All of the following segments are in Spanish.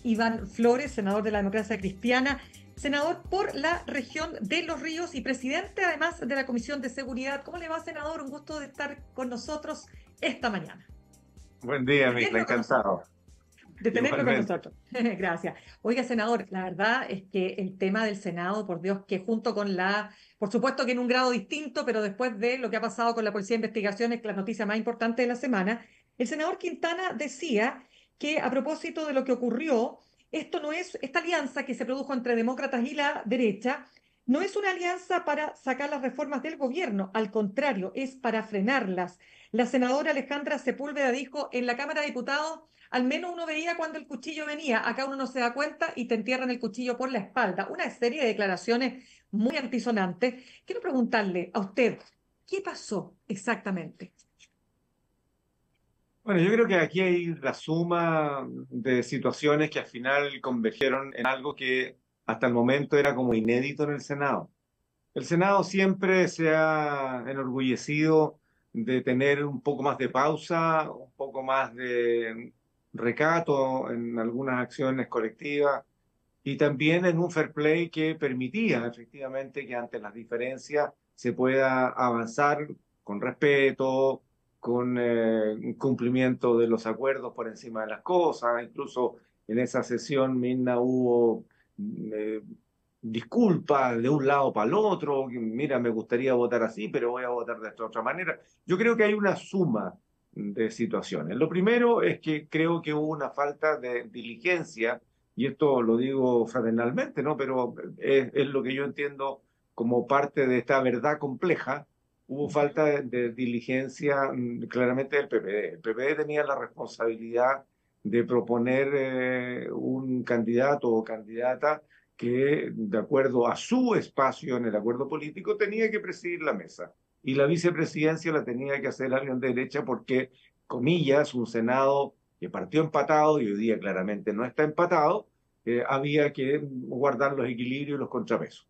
Iván Flores, senador de la Democracia Cristiana, senador por la región de Los Ríos y presidente además de la Comisión de Seguridad. ¿Cómo le va, senador? Un gusto de estar con nosotros esta mañana. Buen día, De Mirla, tenerlo con nosotros. encantado. De tenerlo con Igualmente. nosotros. Gracias. Oiga, senador, la verdad es que el tema del Senado, por Dios, que junto con por supuesto que en un grado distinto, pero después de lo que ha pasado con la Policía de Investigaciones, que es la noticia más importante de la semana, el senador Quintana decía que a propósito de lo que ocurrió, esto no es, esta alianza que se produjo entre demócratas y la derecha, no es una alianza para sacar las reformas del gobierno, al contrario, es para frenarlas. La senadora Alejandra Sepúlveda dijo en la Cámara de Diputados: al menos uno veía cuando el cuchillo venía, acá uno no se da cuenta y te entierran el cuchillo por la espalda. Una serie de declaraciones muy antisonantes. Quiero preguntarle a usted, ¿qué pasó exactamente? Bueno, yo creo que aquí hay la suma de situaciones que al final convergieron en algo que hasta el momento era como inédito en el Senado. El Senado siempre se ha enorgullecido de tener un poco más de pausa, un poco más de recato en algunas acciones colectivas y también en un fair play que permitía efectivamente que ante las diferencias se pueda avanzar con respeto, con un cumplimiento de los acuerdos por encima de las cosas. Incluso en esa sesión misma hubo eh, disculpas de un lado para el otro. Mira, me gustaría votar así, pero voy a votar de esta otra manera. Yo creo que hay una suma de situaciones. Lo primero es que creo que hubo una falta de diligencia, y esto lo digo fraternalmente, ¿no? Pero es lo que yo entiendo como parte de esta verdad compleja. Hubo Ujú. falta de diligencia claramente del PPD. El PPD tenía la responsabilidad de proponer un candidato o candidata que, de acuerdo a su espacio en el acuerdo político, tenía que presidir la mesa. Y la vicepresidencia la tenía que hacer alguien de derecha porque, comillas, un Senado que partió empatado y hoy día claramente no está empatado, había que guardar los equilibrios y los contrapesos.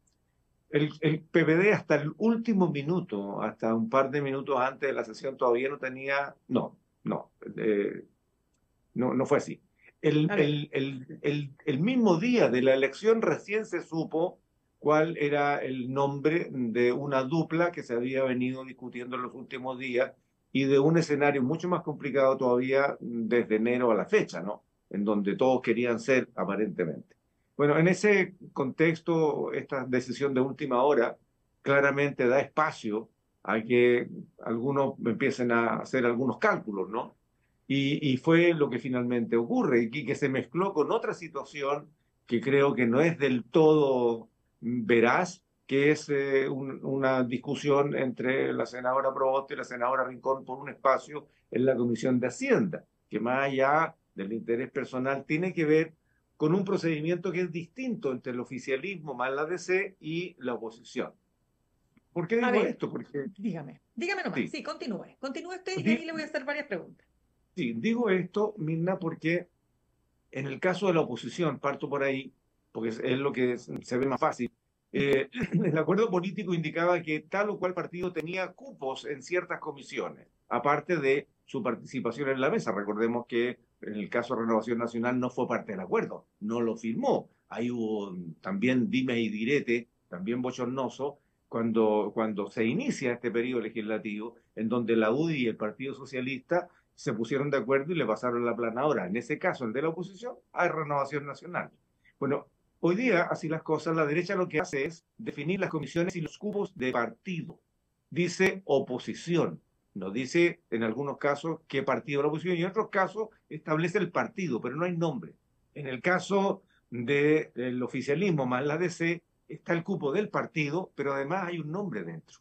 El PPD hasta el último minuto, hasta un par de minutos antes de la sesión, todavía no tenía, no, no fue así. A ver, El mismo día de la elección recién se supo cuál era el nombre de una dupla que se había venido discutiendo en los últimos días y de un escenario mucho más complicado todavía desde enero a la fecha, ¿no? En donde todos querían ser aparentemente. Bueno, en ese contexto, esta decisión de última hora claramente da espacio a que algunos empiecen a hacer algunos cálculos, ¿no? Y fue lo que finalmente ocurre, y que se mezcló con otra situación que creo que no es del todo veraz, que es una discusión entre la senadora Proboste y la senadora Rincón por un espacio en la Comisión de Hacienda, que más allá del interés personal tiene que ver con un procedimiento que es distinto entre el oficialismo más la DC y la oposición. ¿Por qué a digo ver, esto? Porque dígame nomás, sí, sí, continúe usted y ahí di- le voy a hacer varias preguntas. sí, digo esto, Mirna, porque en el caso de la oposición, parto por ahí, porque es lo que se ve más fácil, el acuerdo político indicaba que tal o cual partido tenía cupos en ciertas comisiones, aparte de su participación en la mesa. Recordemos que en el caso de Renovación Nacional no fue parte del acuerdo, no lo firmó. Ahí hubo también dime y direte, también bochornoso, cuando se inicia este periodo legislativo, en donde la UDI y el Partido Socialista se pusieron de acuerdo y le pasaron la planadora. En ese caso, el de la oposición, hay Renovación Nacional. Bueno, hoy día, así las cosas, la derecha lo que hace es definir las comisiones y los cupos de partido. Dice oposición, no dice en algunos casos qué partido es la oposición y en otros casos establece el partido, pero no hay nombre. En el caso del oficialismo más la DC está el cupo del partido, pero además hay un nombre dentro.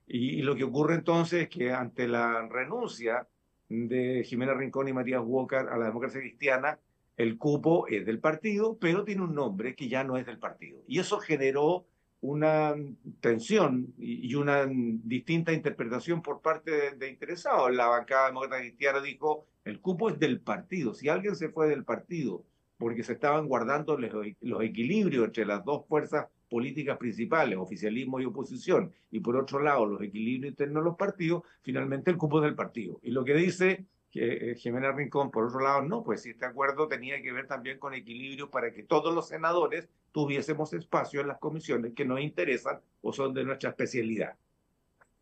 Y lo que ocurre entonces es que ante la renuncia de Jimena Rincón y Matías Walker a la democracia cristiana, el cupo es del partido, pero tiene un nombre que ya no es del partido. Y eso generó una tensión y una distinta interpretación por parte de interesados. La bancada demócrata cristiana dijo, el cupo es del partido. Si alguien se fue del partido porque se estaban guardando los equilibrios entre las dos fuerzas políticas principales, oficialismo y oposición, y por otro lado los equilibrios internos de los partidos, finalmente el cupo es del partido. Y lo que dice Jimena Rincón. Por otro lado, no, pues si este acuerdo tenía que ver también con equilibrio para que todos los senadores tuviésemos espacio en las comisiones que nos interesan o son de nuestra especialidad.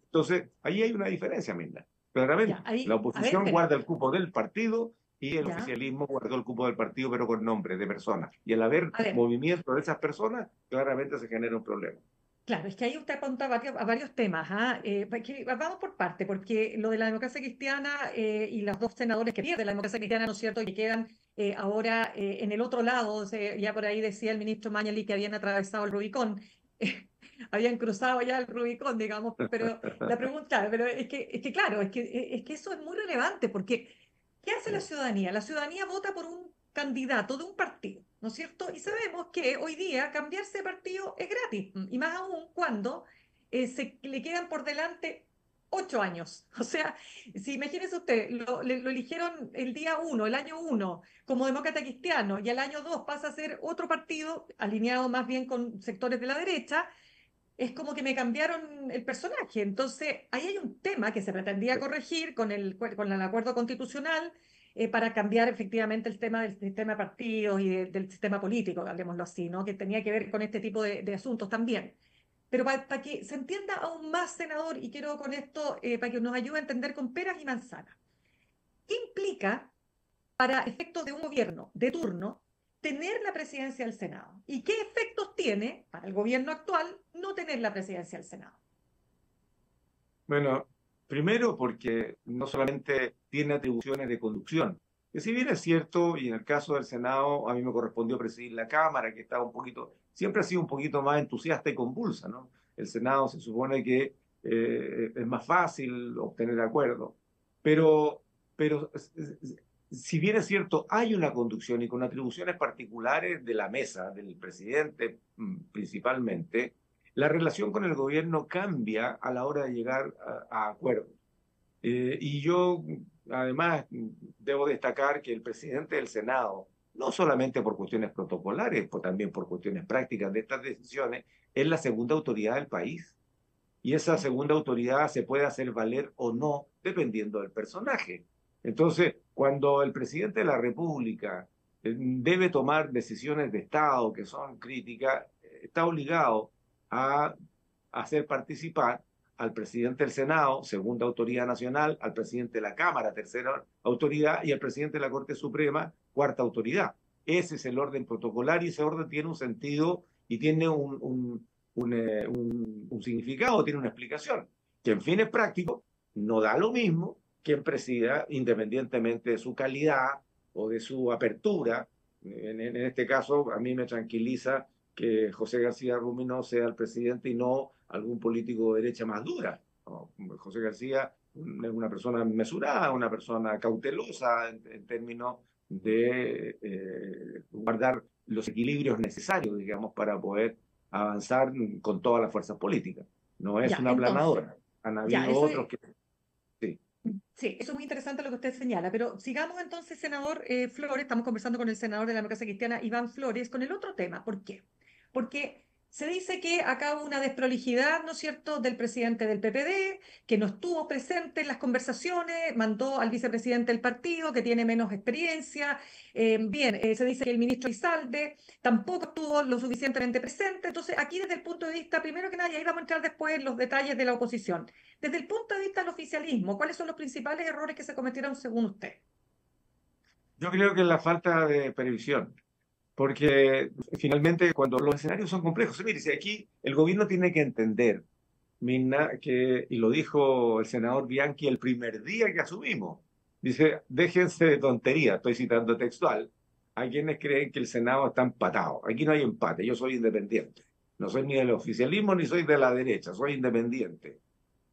Entonces, ahí hay una diferencia, Mirna. Ya, Claramente, la ahí, a ver, oposición espera, guarda el cupo del partido y el ya, oficialismo guardó el cupo del partido, pero con nombre de personas. Y al haber a ver. movimiento de esas personas, claramente se genera un problema. Claro, es que ahí usted apunta a varios temas. ¿Ah? Vamos por parte, porque lo de la democracia cristiana y los dos senadores que pierden la democracia cristiana, ¿no es cierto?, y que quedan ahora en el otro lado, o sea, ya por ahí decía el ministro Mañali que habían atravesado el Rubicón, habían cruzado ya el Rubicón, digamos, pero la pregunta, pero es que claro, es que eso es muy relevante, porque ¿qué hace la ciudadanía? La ciudadanía vota por un candidato de un partido, ¿no es cierto? Y sabemos que hoy día cambiarse de partido es gratis, y más aún cuando le quedan por delante 8 años. O sea, si imagínese usted, lo eligieron el día 1, el año 1, como demócrata cristiano, y al año 2 pasa a ser otro partido, alineado más bien con sectores de la derecha, es como que me cambiaron el personaje. Entonces, ahí hay un tema que se pretendía corregir con el acuerdo constitucional para cambiar efectivamente el tema del sistema de partidos y del sistema político, hablemoslo así, ¿no? Que tenía que ver con este tipo de asuntos también. Pero para que se entienda aún más, senador, y quiero con esto, para que nos ayude a entender con peras y manzanas, ¿qué implica para efectos de un gobierno de turno tener la presidencia del Senado? ¿Y qué efectos tiene para el gobierno actual no tener la presidencia del Senado? Bueno, primero porque no solamente tiene atribuciones de conducción, que si bien es cierto, y en el caso del Senado, a mí me correspondió presidir la Cámara, que estaba un poquito, siempre ha sido un poquito más entusiasta y convulsa, ¿no? El Senado se supone que es más fácil obtener acuerdos, pero, pero si bien es cierto, hay una conducción y con atribuciones particulares de la mesa, del presidente principalmente, la relación con el gobierno cambia a la hora de llegar a acuerdos. Y yo, además, debo destacar que el presidente del Senado, no solamente por cuestiones protocolares, pues también por cuestiones prácticas de estas decisiones, es la segunda autoridad del país. Y esa segunda autoridad se puede hacer valer o no, dependiendo del personaje. Entonces, cuando el presidente de la República debe tomar decisiones de Estado que son críticas, está obligado a hacer participar al presidente del Senado, segunda autoridad nacional, al presidente de la Cámara, tercera autoridad, y al presidente de la Corte Suprema, cuarta autoridad. Ese es el orden protocolar y ese orden tiene un sentido y tiene un significado, tiene una explicación, que en fines prácticos no da lo mismo quien presida independientemente de su calidad o de su apertura. En este caso, a mí me tranquiliza que José García Rumino sea el presidente y no algún político de derecha más dura. José García es una persona mesurada, una persona cautelosa en términos de guardar los equilibrios necesarios, digamos, para poder avanzar con todas las fuerzas políticas. No es Ya, una entonces, aplanadora. Han ya, habido eso otros es, que sí. sí, eso es muy interesante lo que usted señala, pero sigamos entonces, senador Flores, estamos conversando con el senador de la democracia cristiana, Iván Flores, con el otro tema. ¿Por qué? Porque se dice que acá hubo una desprolijidad, ¿no es cierto?, del presidente del PPD, que no estuvo presente en las conversaciones, mandó al vicepresidente del partido, que tiene menos experiencia. Bien, se dice que el ministro Izalde tampoco estuvo lo suficientemente presente. Entonces, aquí desde el punto de vista, primero que nada, y ahí vamos a entrar después en los detalles de la oposición. Desde el punto de vista del oficialismo, ¿cuáles son los principales errores que se cometieron según usted? Yo creo que es la falta de previsión, porque finalmente cuando los escenarios son complejos, mire, si aquí el gobierno tiene que entender, Mirna, que, y lo dijo el senador Bianchi el primer día que asumimos, dice, déjense de tontería, estoy citando textual, hay quienes creen que el Senado está empatado, aquí no hay empate, yo soy independiente, no soy ni del oficialismo ni soy de la derecha, soy independiente.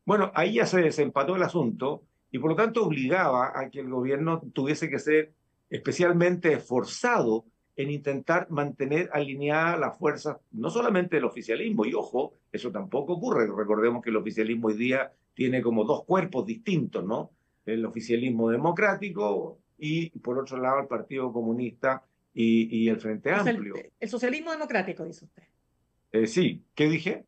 Bueno, ahí ya se desempató el asunto y por lo tanto obligaba a que el gobierno tuviese que ser especialmente esforzado en intentar mantener alineadas las fuerzas, no solamente del oficialismo, y ojo, eso tampoco ocurre. Recordemos que el oficialismo hoy día tiene como dos cuerpos distintos, ¿no? El oficialismo democrático y por otro lado el Partido Comunista y el Frente Social- Amplio. el socialismo democrático, dice usted. Sí, ¿qué dije?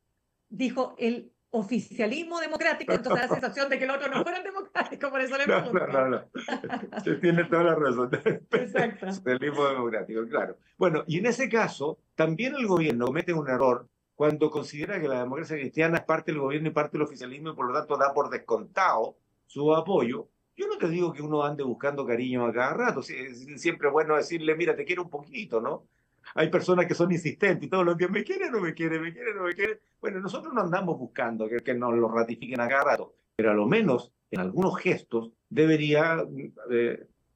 Dijo el oficialismo democrático, entonces da la sensación de que los otros no fueran democráticos, por eso le No, pregunto. no. Usted tiene toda la razón. Exacto. Socialismo democrático, claro. Bueno, y en ese caso, también el gobierno comete un error cuando considera que la democracia cristiana es parte del gobierno y parte del oficialismo y por lo tanto da por descontado su apoyo. Yo no te digo que uno ande buscando cariño a cada rato, siempre es bueno decirle, mira, te quiero un poquito, ¿no? Hay personas que son insistentes y todos los días me quieren, no me quieren, me quieren, no me quieren. Bueno, nosotros no andamos buscando que nos lo ratifiquen a cada rato, pero a lo menos en algunos gestos debería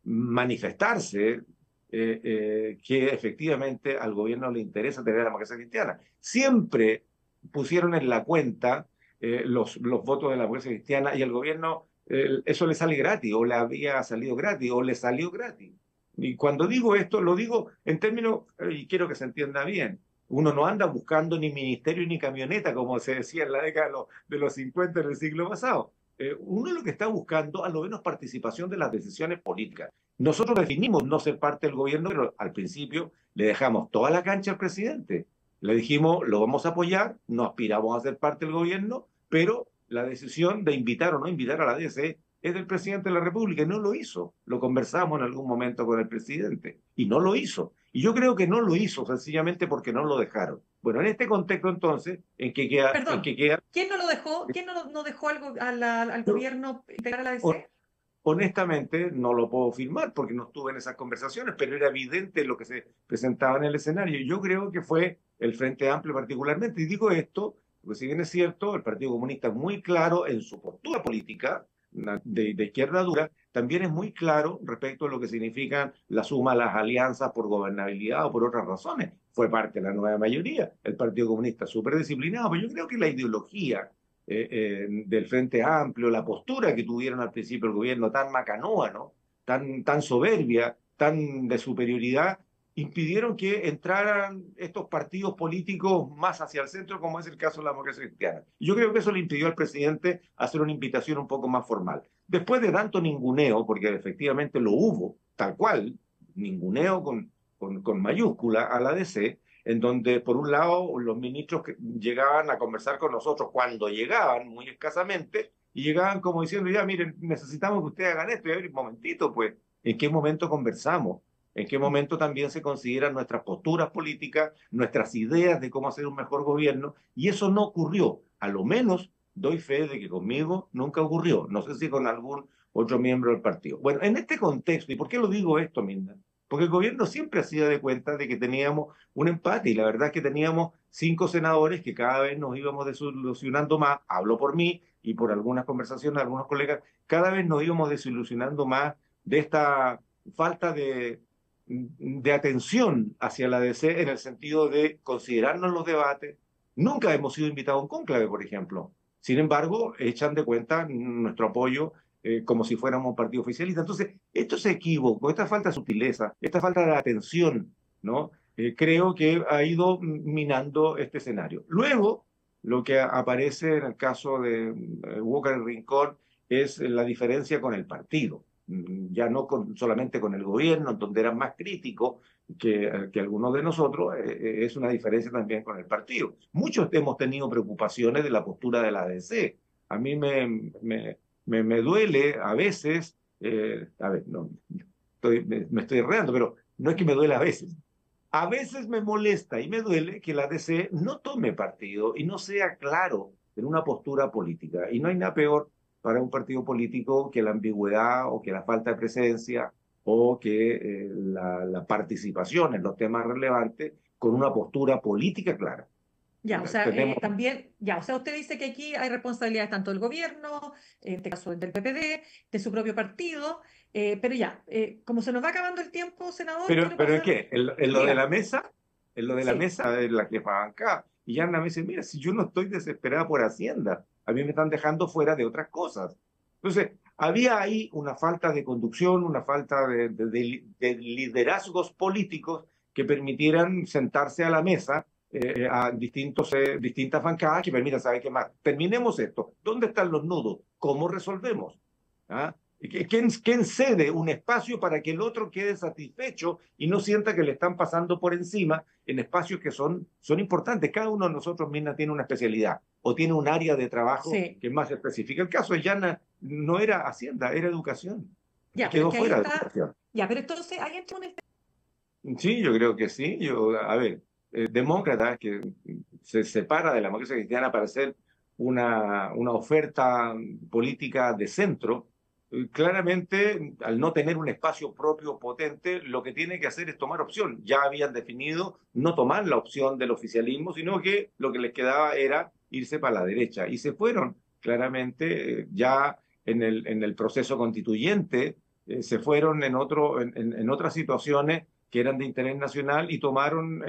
manifestarse que efectivamente al gobierno le interesa tener la democracia cristiana. Siempre pusieron en la cuenta los votos de la democracia cristiana y al gobierno eso le sale gratis, o le había salido gratis, o le salió gratis. Y cuando digo esto, lo digo en términos, y quiero que se entienda bien, uno no anda buscando ni ministerio ni camioneta, como se decía en la década de los 50 del siglo pasado. Uno lo que está buscando, a lo menos, participación de las decisiones políticas. Nosotros definimos no ser parte del gobierno, pero al principio le dejamos toda la cancha al presidente. Le dijimos, lo vamos a apoyar, no aspiramos a ser parte del gobierno, pero la decisión de invitar o no invitar a la DC es del presidente de la República y no lo hizo. Lo conversamos en algún momento con el presidente y no lo hizo. Y yo creo que no lo hizo sencillamente porque no lo dejaron. Bueno, en este contexto entonces, Perdón, en que queda ¿quién no lo dejó? ¿Quién no dejó al yo, gobierno integrar a la DC? honestamente, no lo puedo afirmar porque no estuve en esas conversaciones, pero era evidente lo que se presentaba en el escenario. Yo creo que fue el Frente Amplio particularmente. Y digo esto porque si bien es cierto, el Partido Comunista es muy claro en su postura política de izquierda dura, también es muy claro respecto a lo que significan la suma de las alianzas por gobernabilidad o por otras razones. Fue parte de la nueva mayoría, el Partido Comunista súper disciplinado, pero yo creo que la ideología del Frente Amplio, la postura que tuvieron al principio el gobierno tan macanúa, ¿no? Tan soberbia, tan de superioridad, impidieron que entraran estos partidos políticos más hacia el centro, como es el caso de la democracia cristiana. Y yo creo que eso le impidió al presidente hacer una invitación un poco más formal. Después de tanto ninguneo, porque efectivamente lo hubo, tal cual, ninguneo con mayúscula a la DC, en donde por un lado los ministros que llegaban a conversar con nosotros cuando llegaban, muy escasamente, y llegaban como diciendo, ya miren, necesitamos que ustedes hagan esto, y a ver, un momentito, pues, ¿en qué momento conversamos? ¿En qué momento también se consideran nuestras posturas políticas, nuestras ideas de cómo hacer un mejor gobierno? Y eso no ocurrió. A lo menos doy fe de que conmigo nunca ocurrió. No sé si con algún otro miembro del partido. Bueno, en este contexto, ¿y por qué lo digo esto, Minda? Porque el gobierno siempre hacía de cuenta de que teníamos un empate y la verdad es que teníamos 5 senadores que cada vez nos íbamos desilusionando más, hablo por mí y por algunas conversaciones de algunos colegas, cada vez nos íbamos desilusionando más de esta falta de atención hacia la DC en el sentido de considerarnos los debates. Nunca hemos sido invitados a un cónclave, por ejemplo. Sin embargo, echan de cuenta nuestro apoyo como si fuéramos un partido oficialista. Entonces, estos equívocos, esta falta de sutileza, esta falta de atención, ¿no? Creo que ha ido minando este escenario. Luego, lo que aparece en el caso de Walker y Rincón es la diferencia con el partido, ya no solamente con el gobierno, en donde eran más críticos que algunos de nosotros, es una diferencia también con el partido. Muchos hemos tenido preocupaciones de la postura de la ADC. A mí me duele a veces, a ver, no, me estoy enredando, pero no es que me duele a veces. A veces me molesta y me duele que la DC no tome partido y no sea claro en una postura política. Y no hay nada peor para un partido político que la ambigüedad o que la falta de presencia o que la participación en los temas relevantes con una postura política clara. Ya, o sea, Tenemos, también, ya, o sea, usted dice que aquí hay responsabilidades tanto del gobierno, en este caso del PPD, de su propio partido, pero ya, como se nos va acabando el tiempo, senador, ¿qué le puedo pero ¿en hacer? qué? En lo de la Diga, mesa, en lo de la sí, mesa es la que acá. Y Ana me dice, mira, si yo no estoy desesperada por Hacienda, a mí me están dejando fuera de otras cosas. Entonces, había ahí una falta de conducción, una falta de liderazgos políticos que permitieran sentarse a la mesa a distintas bancadas que permitan saber qué más. Terminemos esto. ¿Dónde están los nudos? ¿Cómo resolvemos? ¿Ah? ¿Quién cede un espacio para que el otro quede satisfecho y no sienta que le están pasando por encima en espacios que son importantes? Cada uno de nosotros, Mirna, tiene una especialidad o tiene un área de trabajo Sí, que es más específica. El caso de Yana no era Hacienda, era educación y ya, pero es quedó que ahí fuera de está, educación. ya, pero entonces ahí entra un... Sí, yo creo que sí. A ver, demócrata que se separa de la democracia cristiana para hacer una oferta política de centro, claramente al no tener un espacio propio potente, lo que tiene que hacer es tomar opción. Ya habían definido no tomar la opción del oficialismo, sino que lo que les quedaba era irse para la derecha. Y se fueron, claramente, ya en el proceso constituyente, se fueron en otras situaciones que eran de interés nacional y tomaron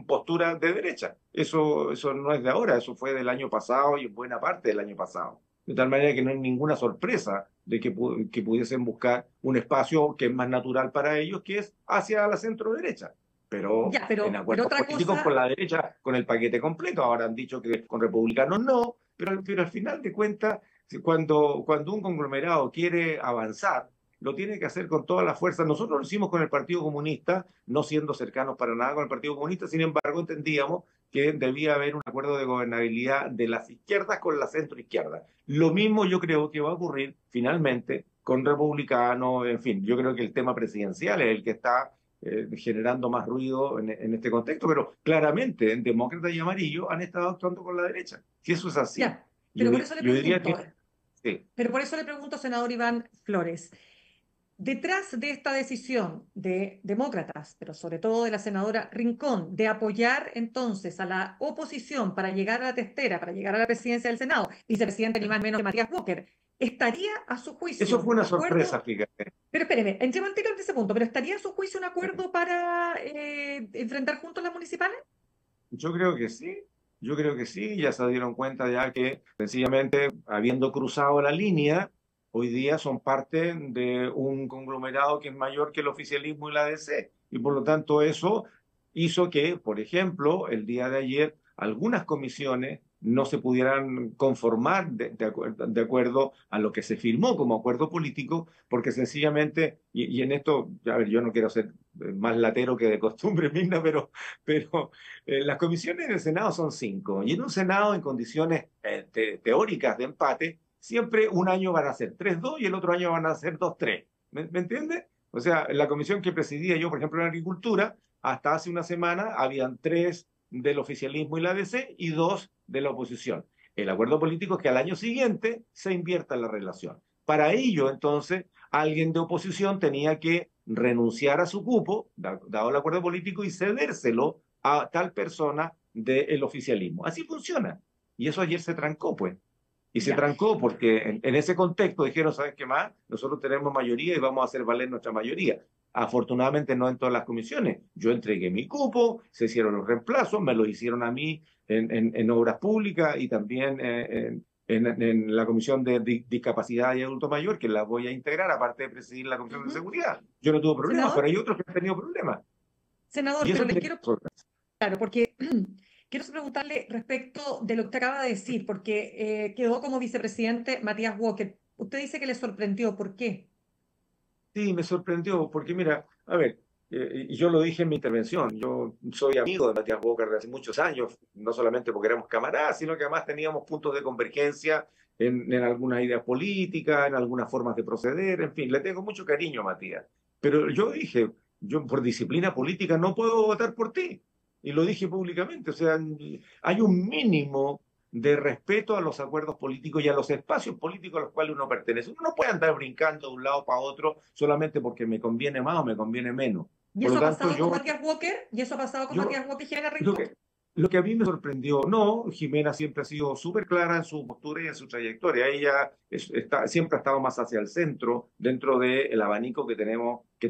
posturas de derecha. Eso no es de ahora, eso fue del año pasado y en buena parte del año pasado. De tal manera que no hay ninguna sorpresa de que pudiesen buscar un espacio que es más natural para ellos, que es hacia la centro derecha. Pero Ya, en pero acuerdos otra políticos con cosa, la derecha, con el paquete completo, ahora han dicho que con republicanos no, pero al final de cuentas, cuando un conglomerado quiere avanzar, lo tiene que hacer con toda la fuerza. Nosotros lo hicimos con el Partido Comunista, no siendo cercanos para nada con el Partido Comunista, sin embargo entendíamos que debía haber un acuerdo de gobernabilidad de las izquierdas con la centroizquierda. Lo mismo yo creo que va a ocurrir finalmente con republicanos, en fin, yo creo que el tema presidencial es el que está generando más ruido en este contexto, pero claramente en demócrata y amarillo han estado actuando con la derecha. Si eso es así, ya, yo, pero por eso le yo diría pregunto, que sí. pero por eso le pregunto, senador Iván Flores, detrás de esta decisión de demócratas, pero sobre todo de la senadora Rincón, de apoyar entonces a la oposición para llegar a la testera, para llegar a la presidencia del Senado, vicepresidente ni más ni menos que Matías Walker, ¿estaría a su Eso juicio fue un una sorpresa, acuerdo? fíjate. Pero espéreme, entremos al tiro de ese punto, pero ¿estaría a su juicio un acuerdo para enfrentar juntos las municipales? Yo creo que sí, yo creo que sí, ya se dieron cuenta ya que sencillamente habiendo cruzado la línea, hoy día son parte de un conglomerado que es mayor que el oficialismo y la DC. Y por lo tanto eso hizo que, por ejemplo, el día de ayer algunas comisiones no se pudieran conformar de acuerdo a lo que se firmó como acuerdo político, porque sencillamente, y en esto, a ver, yo no quiero ser más latero que de costumbre, Mirna, pero las comisiones del Senado son 5, y en un Senado en condiciones teóricas de empate, siempre un año van a ser 3-2 y el otro año van a ser 2-3. ¿Me entiende? O sea, la comisión que presidía yo, por ejemplo, en Agricultura, hasta hace una semana habían 3 del oficialismo y la DC y 2 de la oposición. El acuerdo político es que al año siguiente se invierta la relación. Para ello, entonces, alguien de oposición tenía que renunciar a su cupo, dado el acuerdo político, y cedérselo a tal persona del oficialismo. Así funciona. Y eso ayer se trancó, pues. Y se Ya, trancó porque en ese contexto dijeron, ¿sabes qué más? Nosotros tenemos mayoría y vamos a hacer valer nuestra mayoría. Afortunadamente no en todas las comisiones. Yo entregué mi cupo, se hicieron los reemplazos, me lo hicieron a mí en obras públicas y también en la comisión de discapacidad y adulto mayor, que la voy a integrar, aparte de presidir la comisión de ujú. seguridad. Yo no tuve problemas, pero Senador, hay otros que han tenido problemas. senador, Y pero eso le tiene que quiero, resolver. claro, porque quiero preguntarle respecto de lo que usted acaba de decir, porque quedó como vicepresidente Matías Walker. Usted dice que le sorprendió, ¿por qué? Sí, me sorprendió, porque mira, a ver, y yo lo dije en mi intervención, yo soy amigo de Matías Walker de hace muchos años, no solamente porque éramos camaradas, sino que además teníamos puntos de convergencia en algunas ideas políticas, en algunas formas de proceder, en fin, le tengo mucho cariño a Matías. Pero yo dije, yo por disciplina política no puedo votar por ti, y lo dije públicamente, o sea, hay un mínimo de respeto a los acuerdos políticos y a los espacios políticos a los cuales uno pertenece. Uno no puede andar brincando de un lado para otro solamente porque me conviene más o me conviene menos. ¿Y Por eso lo ha tanto, pasado con Matías Walker? ¿Y eso ha pasado con yo Matías Walker y Jimena lo Rincón? que, lo que a mí me sorprendió, no, Jimena siempre ha sido súper clara en su postura y en su trayectoria. Ella siempre ha estado más hacia el centro, dentro del abanico que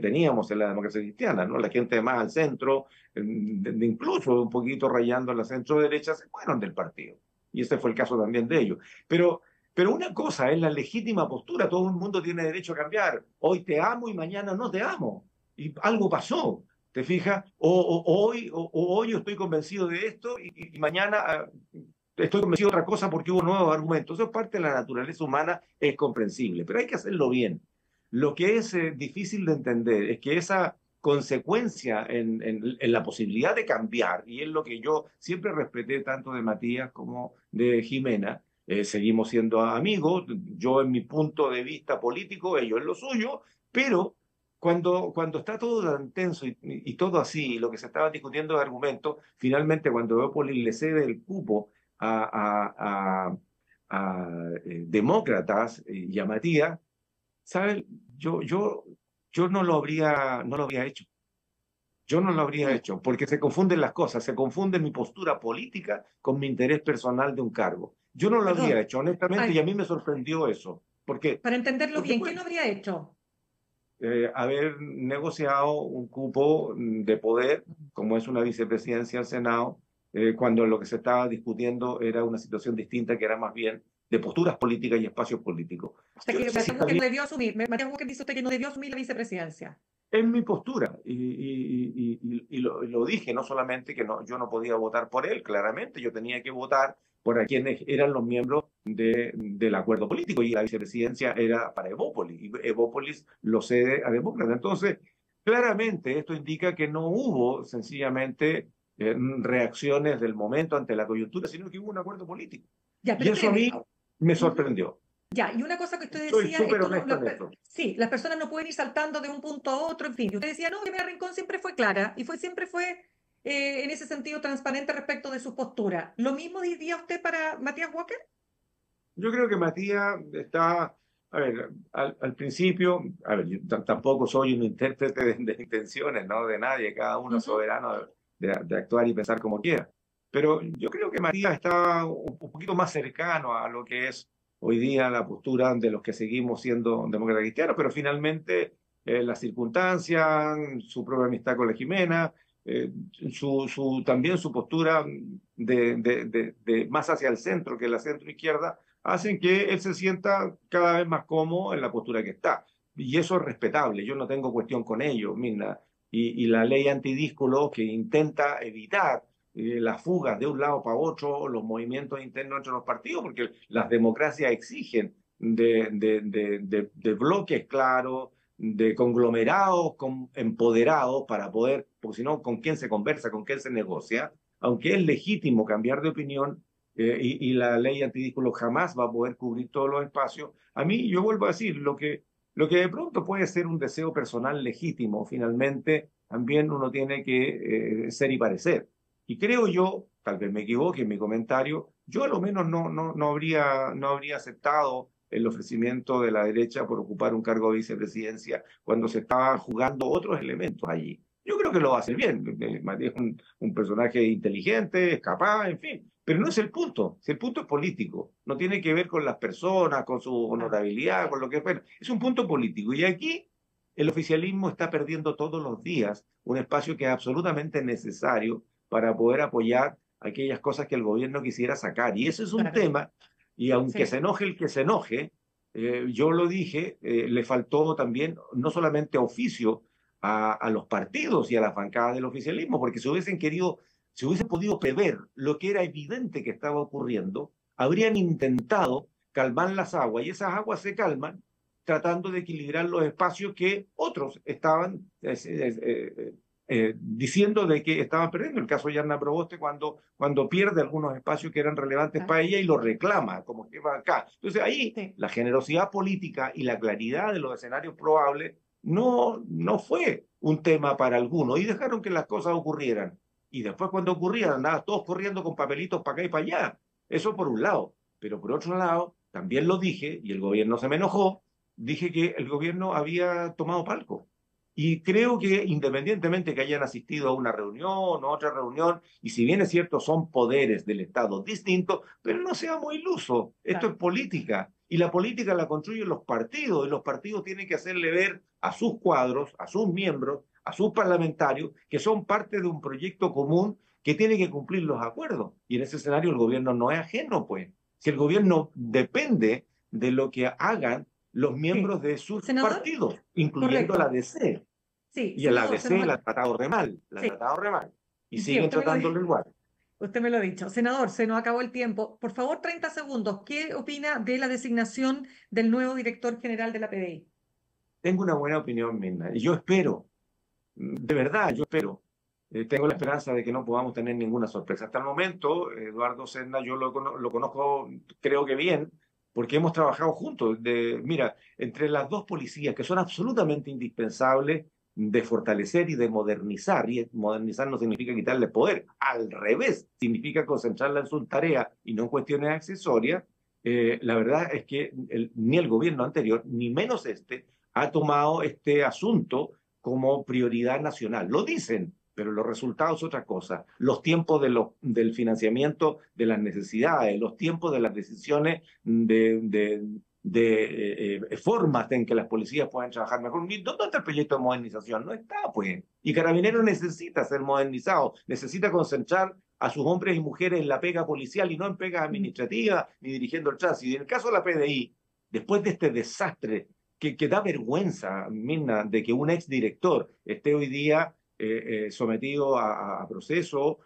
teníamos en la democracia cristiana, ¿no? La gente más al centro, incluso un poquito rayando en la centro derecha, se fueron del partido. Y este fue el caso también de ellos. Pero una cosa es la legítima postura, todo el mundo tiene derecho a cambiar. Hoy te amo y mañana no te amo. Y algo pasó. ¿Te fijas? O hoy yo estoy convencido de esto y mañana estoy convencido de otra cosa porque hubo nuevos argumentos. Eso es parte de la naturaleza humana, es comprensible, pero hay que hacerlo bien. Lo que es difícil de entender es que esa consecuencia en la posibilidad de cambiar, y es lo que yo siempre respeté tanto de Matías como de Jimena, seguimos siendo amigos, yo en mi punto de vista político, ellos en lo suyo, pero cuando está todo tan tenso y todo así, lo que se estaba discutiendo de argumentos, finalmente cuando Evópolis le cede el cupo a demócratas y a Matías, ¿saben? Yo no lo habría hecho. Yo no lo habría hecho, porque se confunden las cosas, se confunde mi postura política con mi interés personal de un cargo. Yo no lo habría Perdón, hecho, honestamente, y a ay, mí me sorprendió eso. ¿Por qué? para entenderlo Porque, bien, ¿qué bueno, no habría hecho? haber negociado un cupo de poder, como es una vicepresidencia al Senado, cuando lo que se estaba discutiendo era una situación distinta, que era más bien de posturas políticas y espacios políticos. O sea, Yo que no sé si Matías está Walker bien. no debió asumir, Matías Walker dice usted que no debió asumir la vicepresidencia. Es mi postura, y lo dije, no solamente que no, yo no podía votar por él, claramente, yo tenía que votar por a quienes eran los miembros del acuerdo político, y la vicepresidencia era para Evópolis, y Evópolis lo cede a Demócrata. Entonces, claramente esto indica que no hubo sencillamente reacciones del momento ante la coyuntura, sino que hubo un acuerdo político. Ya, Y pero eso a espéreme. mí me Ujú. sorprendió. Ya, y una cosa que usted Soy decía, súper esto no, honesto en esto. sí, las personas no pueden ir saltando de un punto a otro, en fin. Y usted decía, no, que María Rincón siempre fue clara y siempre fue en ese sentido transparente respecto de su postura. ¿Lo mismo diría usted para Matías Walker? Yo creo que Matías está, a ver, al principio, a ver, yo tampoco soy un intérprete de intenciones, ¿no? De nadie, cada uno es Ujú. soberano de actuar y pensar como quiera. Pero yo creo que Matías está un poquito más cercano a lo que es hoy día la postura de los que seguimos siendo demócratas cristianos, pero finalmente las circunstancias, su propia amistad con la Jimena, también su postura de más hacia el centro que la centro izquierda, hacen que él se sienta cada vez más cómodo en la postura que está. Y eso es respetable, yo no tengo cuestión con ello, Mirna. Y la ley antidísculo que intenta evitar las fugas de un lado para otro, los movimientos internos entre los partidos, porque las democracias exigen de bloques claros, de conglomerados empoderados para poder, porque si no, ¿con quién se conversa, con quién se negocia? Aunque es legítimo cambiar de opinión, y la ley antidísculo jamás va a poder cubrir todos los espacios. A mí, yo vuelvo a decir, lo que de pronto puede ser un deseo personal legítimo, finalmente también uno tiene que ser y parecer. Y creo yo, tal vez me equivoque en mi comentario, yo a lo menos no habría aceptado el ofrecimiento de la derecha por ocupar un cargo de vicepresidencia cuando se estaban jugando otros elementos allí. Yo creo que lo va a hacer bien. Matías es un personaje inteligente, es capaz, en fin. Pero no es el punto. Si el punto es político, no tiene que ver con las personas, con su Ah, honorabilidad, con lo que fuera. Es un punto político. Y aquí el oficialismo está perdiendo todos los días un espacio que es absolutamente necesario para poder apoyar aquellas cosas que el gobierno quisiera sacar. Y ese es un claro, tema, y aunque se sí. enoje el que se enoje, yo lo dije, le faltó también no solamente oficio a los partidos y a las bancadas del oficialismo, porque si hubiesen podido prever lo que era evidente que estaba ocurriendo, habrían intentado calmar las aguas, y esas aguas se calman tratando de equilibrar los espacios que otros estaban diciendo de que estaban perdiendo. El caso de Yarna Proboste, cuando pierde algunos espacios que eran relevantes Ah, para ella y lo reclama, como que va acá. Entonces ahí sí. la generosidad política y la claridad de los escenarios probables no fue un tema para algunos, y dejaron que las cosas ocurrieran. Y después, cuando ocurrían, andaban todos corriendo con papelitos para acá y para allá. Eso por un lado. Pero por otro lado, también lo dije, y el gobierno se me enojó, dije que el gobierno había tomado palco. Y creo que independientemente que hayan asistido a una reunión o otra reunión, y si bien es cierto, son poderes del Estado distintos, pero no seamos ilusos, esto es Claro. política. Y la política la construyen los partidos, y los partidos tienen que hacerle ver a sus cuadros, a sus miembros, a sus parlamentarios, que son parte de un proyecto común que tiene que cumplir los acuerdos. Y en ese escenario el gobierno no es ajeno, pues. Si el gobierno depende de lo que hagan los Sí. miembros de sus Senador, partidos, incluyendo la correcto. DC. Sí, Y el senador, ADC la senador. ha tratado re mal, la ha Sí, tratado re mal. Y sí, siguen usted me lo tratándolo dijo. igual. Usted me lo ha dicho. Senador, se nos acabó el tiempo. Por favor, 30 segundos. ¿Qué opina de la designación del nuevo director general de la PDI? Tengo una buena opinión, Mirna, y yo espero, de verdad, yo espero, tengo la esperanza de que no podamos tener ninguna sorpresa. Hasta el momento, Eduardo Serna, yo lo conozco, creo que bien, porque hemos trabajado juntos. Mira, entre las dos policías que son absolutamente indispensables de fortalecer y de modernizar, y modernizar no significa quitarle poder, al revés, significa concentrarla en su tarea y no en cuestiones accesorias. La verdad es que ni el gobierno anterior, ni menos este, ha tomado este asunto como prioridad nacional. Lo dicen, pero los resultados es otra cosa. Los tiempos del financiamiento de las necesidades, los tiempos de las decisiones de formas en que las policías puedan trabajar mejor. ¿Dónde está el proyecto de modernización? No está, pues. Y Carabineros necesita ser modernizado, necesita concentrar a sus hombres y mujeres en la pega policial y no en pegas administrativas ni dirigiendo el tránsito. Y en el caso de la PDI, después de este desastre que da vergüenza, Mirna, de que un exdirector esté hoy día sometido a proceso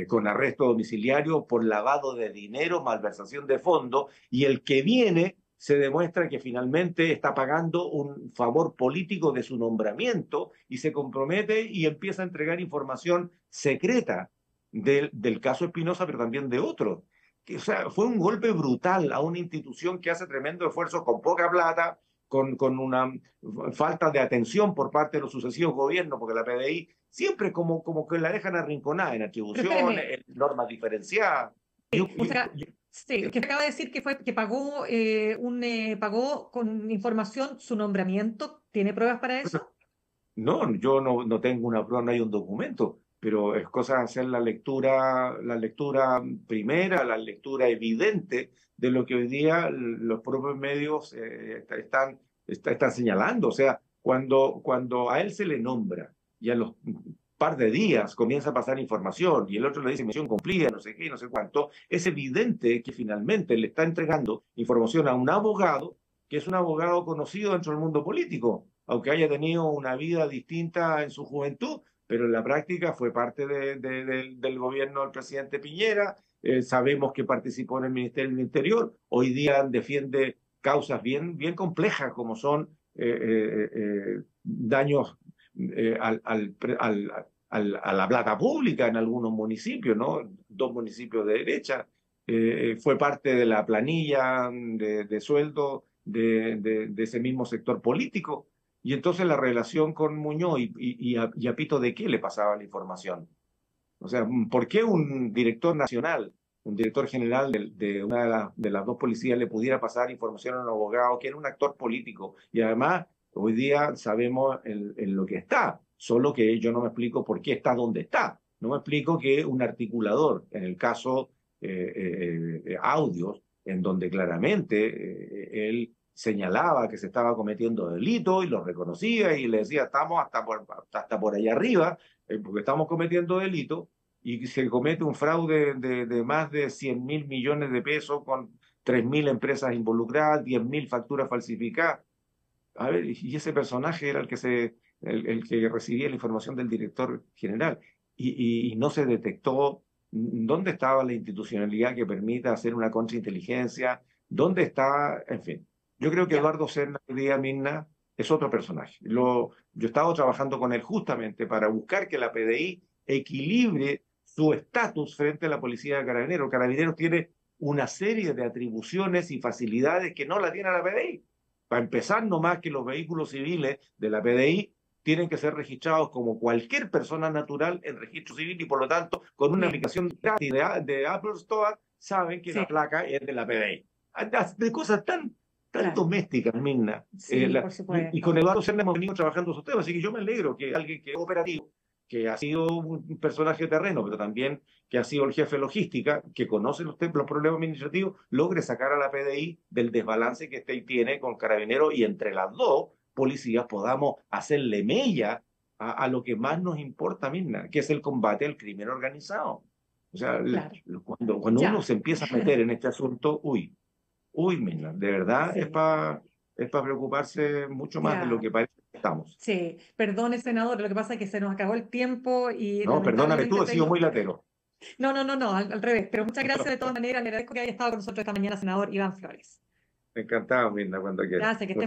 con arresto domiciliario por lavado de dinero, malversación de fondos, y el que viene se demuestra que finalmente está pagando un favor político de su nombramiento y se compromete y empieza a entregar información secreta del caso Espinosa, pero también de otros. O sea, fue un golpe brutal a una institución que hace tremendo esfuerzo con poca plata, con una falta de atención por parte de los sucesivos gobiernos, porque la PDI siempre como que la dejan arrinconada en Pero espéreme, atribuciones, en normas diferenciadas. Yo, o yo, sea, yo, sí, que acaba de decir que fue que pagó pagó con información su nombramiento. ¿Tiene pruebas para eso? no, yo no tengo una prueba, no hay un documento, pero es cosa de hacer la lectura primera, la lectura evidente de lo que hoy día los propios medios están señalando. O sea, cuando a él se le nombra y a los par de días comienza a pasar información y el otro le dice misión cumplida, no sé qué, no sé cuánto, es evidente que finalmente le está entregando información a un abogado que es un abogado conocido dentro del mundo político, aunque haya tenido una vida distinta en su juventud, pero en la práctica fue parte del gobierno del presidente Piñera. Sabemos que participó en el Ministerio del Interior, hoy día defiende causas bien complejas como son daños a la plata pública en algunos municipios, ¿no? Dos municipios de derecha. Fue parte de la planilla de sueldo de ese mismo sector político. Y entonces la relación con Muñoz y a Pito de qué le pasaba la información. O sea, ¿por qué un director nacional, un director general una de las dos policías le pudiera pasar información a un abogado que era un actor político? Y además, hoy día sabemos en lo que está, solo que yo no me explico por qué está donde está. No me explico que un articulador, en el caso audios, en donde claramente él señalaba que se estaba cometiendo delito y lo reconocía y le decía, estamos hasta por allá arriba, porque estamos cometiendo delito, y se comete un fraude de más de 100.000 millones de pesos con 3.000 empresas involucradas, 10.000 facturas falsificadas. A ver, y ese personaje era el que recibía la información del director general y no se detectó dónde estaba la institucionalidad que permita hacer una contrainteligencia, dónde está, en fin. Yo creo que Ya, Eduardo Serna, hoy día, Mirna, es otro personaje. Yo he estado trabajando con él justamente para buscar que la PDI equilibre su estatus frente a la policía de Carabineros. Carabineros tiene una serie de atribuciones y facilidades que no la tiene la PDI. Para empezar, no más que los vehículos civiles de la PDI tienen que ser registrados como cualquier persona natural en registro civil y por lo tanto con una bien, aplicación gratis de Apple Store saben que sí, la placa es de la PDI. De cosas tan claro, domésticas, Mirna. sí, por Y con supuesto. Eduardo Serna hemos venido trabajando esos temas, así que yo me alegro que alguien que es operativo, que ha sido un personaje de terreno, pero también que ha sido el jefe de logística, que conoce los problemas administrativos, logre sacar a la PDI del desbalance que este tiene con Carabineros y entre las dos policías podamos hacerle mella a lo que más nos importa, Mirna, que es el combate al crimen organizado. O sea, Claro, cuando uno ya, se empieza a meter en este asunto, Mirna, de verdad sí, es para preocuparse mucho más de lo ya. que parece que estamos. Sí, perdone, senador, lo que pasa es que se nos acabó el tiempo y No, perdóname lamentablemente tú, he sido tengo, muy latero. No, al revés. Pero muchas gracias de todas maneras. Le agradezco que haya estado con nosotros esta mañana, senador Iván Flores. Encantado, Mirna, cuando quieras. Gracias, que esté